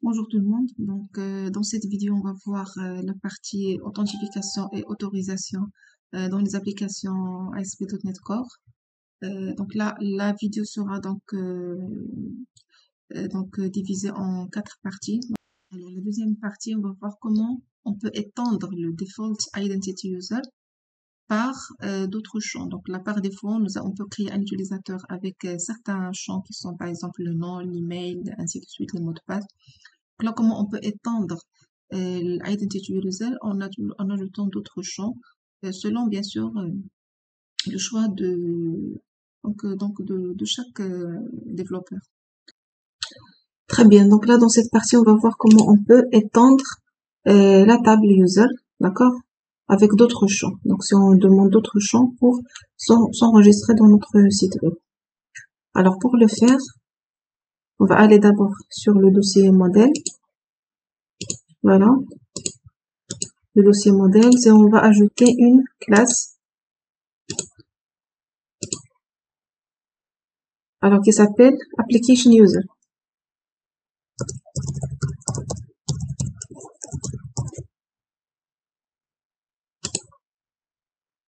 Bonjour tout le monde. Dans cette vidéo, on va voir la partie authentification et autorisation dans les applications ASP.NET Core. Donc là, la vidéo sera divisée en 4 parties. Alors, la deuxième partie, on va voir comment on peut étendre le default identity user par d'autres champs. Donc là, par défaut, on peut créer un utilisateur avec certains champs qui sont par exemple le nom, l'email, ainsi de suite, les mots de passe. Donc là, comment on peut étendre l'identity user en ajoutant d'autres champs selon bien sûr le choix de chaque développeur. Très bien. Donc là, dans cette partie, on va voir comment on peut étendre la table user, d'accord, avec d'autres champs. Donc si on demande d'autres champs pour s'enregistrer dans notre site web. Alors pour le faire, on va aller d'abord sur le dossier modèle. Voilà. Le dossier modèle, et on va ajouter une classe. Alors qui s'appelle Application User.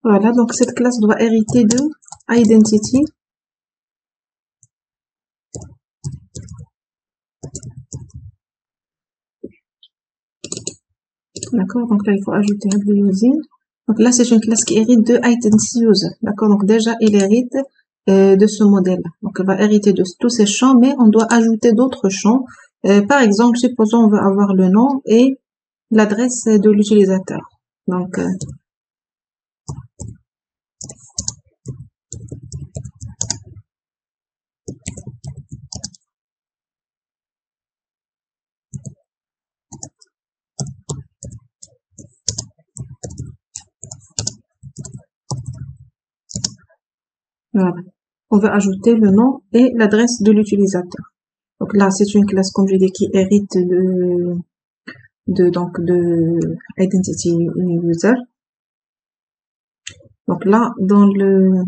Voilà, donc cette classe doit hériter de Identity. D'accord, donc là il faut ajouter un using. Donc là c'est une classe qui hérite de Identity User. D'accord, donc déjà il hérite de ce modèle. Donc il va hériter de tous ces champs, mais on doit ajouter d'autres champs. Par exemple, supposons on veut avoir le nom et l'adresse de l'utilisateur. Donc voilà. On va ajouter le nom et l'adresse de l'utilisateur. Donc là, c'est une classe, comme je dis, qui hérite de Identity User. Donc là, dans le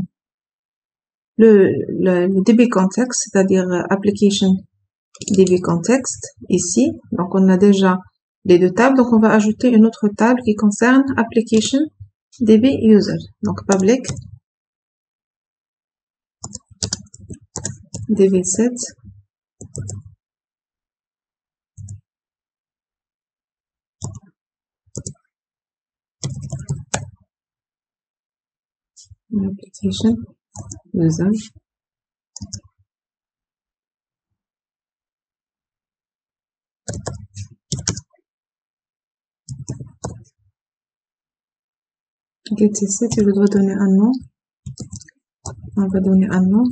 DB context, c'est-à-dire Application DB context, ici, donc on a déjà les deux tables. Donc on va ajouter une autre table qui concerne Application DB User. Donc public DB7 Application User. GT7, je dois donner un nom. On va donner un nom.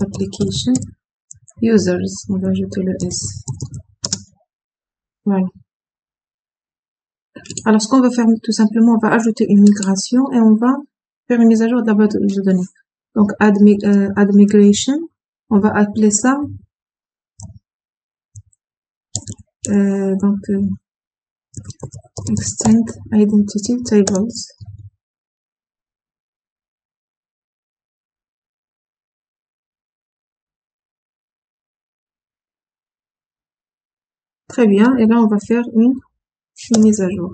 Application Users. On va ajouter le S. Voilà. Alors, ce qu'on va faire, tout simplement, on va ajouter une migration et on va faire une mise à jour de la base de données. Donc, add migration. On va appeler ça extend identity tables. Très bien. Et là, on va faire une mise à jour.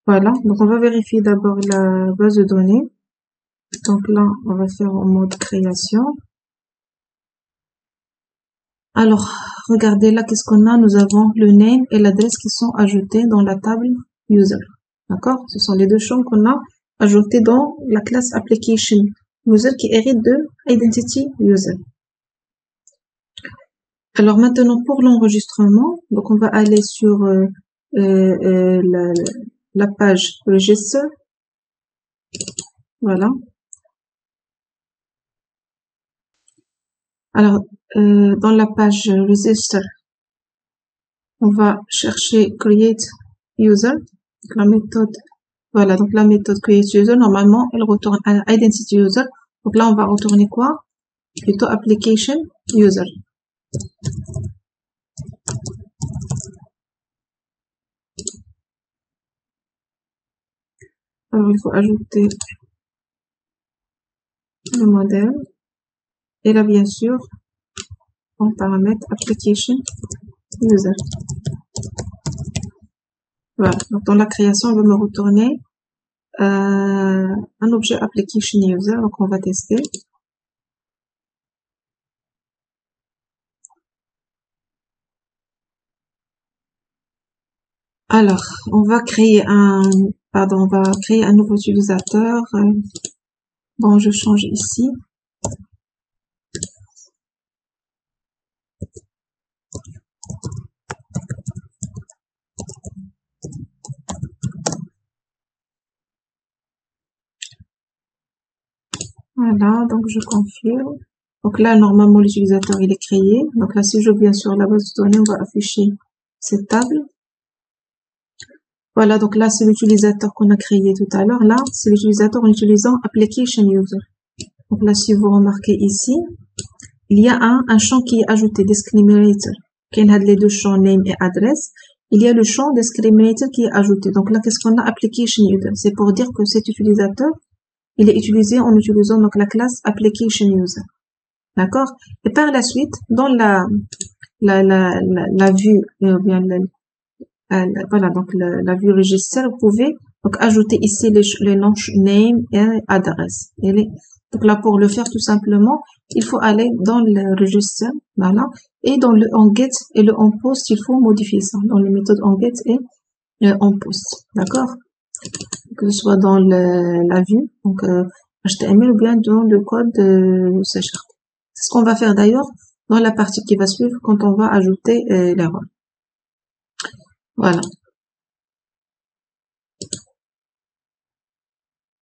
Voilà. Donc, on va vérifier d'abord la base de données. Donc là, on va faire en mode création. Alors, regardez là, qu'est-ce qu'on a? Nous avons le name et l'adresse qui sont ajoutés dans la table user. D'accord? Ce sont les deux champs qu'on a ajoutés dans la classe application user qui hérite de identity user. Alors maintenant, pour l'enregistrement, donc on va aller sur la page register. Voilà. Alors, dans la page register, on va chercher create user, la méthode. Voilà, donc la méthode create user, normalement, elle retourne à identity user. Donc là, on va retourner quoi? Plutôt application user. Alors, il faut ajouter le modèle. Et là, bien sûr, en paramètre application user. Voilà. Donc, dans la création, on va me retourner un objet application user. Donc, on va tester. Alors, on va créer un nouveau utilisateur. Bon, je change ici. Voilà, donc je confirme. Donc là, normalement, l'utilisateur, il est créé. Donc là, si je viens sur la base de données, on va afficher cette table. Voilà, donc là, c'est l'utilisateur qu'on a créé tout à l'heure. Là, c'est l'utilisateur en utilisant application user. Donc là, si vous remarquez ici, il y a un champ qui est ajouté, discriminator. Qui a les deux champs name et adresse. Il y a le champ discriminator qui est ajouté. Donc là, qu'est-ce qu'on a? Application user. C'est pour dire que cet utilisateur, il est utilisé en utilisant donc la classe application user. D'accord? Et par la suite, dans la vue, bien voilà, donc la vue register, vous pouvez donc ajouter ici les noms name et adresse. Donc là, pour le faire tout simplement, il faut aller dans le register, voilà, et dans le onGet et le onPost, il faut modifier ça dans les méthodes onGet et onPost. D'accord? Que ce soit dans la vue, donc HTML ou bien dans le code C#. C'est ce qu'on va faire d'ailleurs dans la partie qui va suivre quand on va ajouter l'erreur. Voilà.